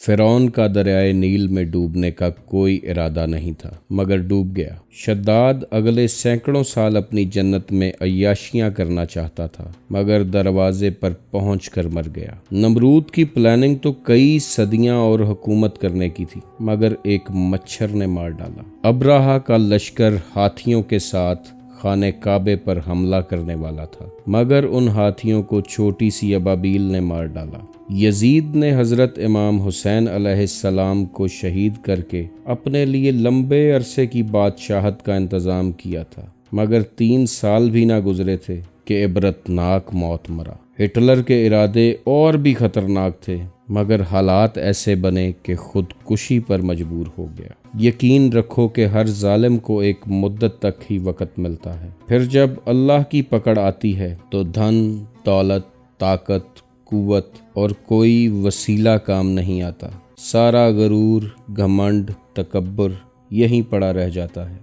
فرعون کا دریائے نیل میں ڈوبنے کا کوئی ارادہ نہیں تھا مگر ڈوب گیا۔ شداد اگلے سینکڑوں سال اپنی جنت میں عیاشیاں کرنا چاہتا تھا مگر دروازے پر پہنچ کر مر گیا۔ نمرود کی پلاننگ تو کئی صدیاں اور حکومت کرنے کی تھی مگر ایک مچھر نے مار ڈالا۔ ابرہہ کا لشکر ہاتھیوں کے ساتھ خانہ کعبے پر حملہ کرنے والا تھا مگر ان ہاتھیوں کو چھوٹی سی ابابیل نے مار ڈالا۔ یزید نے حضرت امام حسین علیہ السلام کو شہید کر کے اپنے لیے لمبے عرصے کی بادشاہت کا انتظام کیا تھا مگر 3 سال بھی نہ گزرے تھے کہ عبرتناک موت مرا۔ ہٹلر کے ارادے اور بھی خطرناک تھے مگر حالات ایسے بنے کہ خودکشی پر مجبور ہو گیا۔ یقین رکھو کہ ہر ظالم کو ایک مدت تک ہی وقت ملتا ہے، پھر جب اللہ کی پکڑ آتی ہے تو دھن، دولت، طاقت، قوت اور کوئی وسیلہ کام نہیں آتا۔ سارا غرور، گھمنڈ، تکبر یہیں پڑا رہ جاتا ہے۔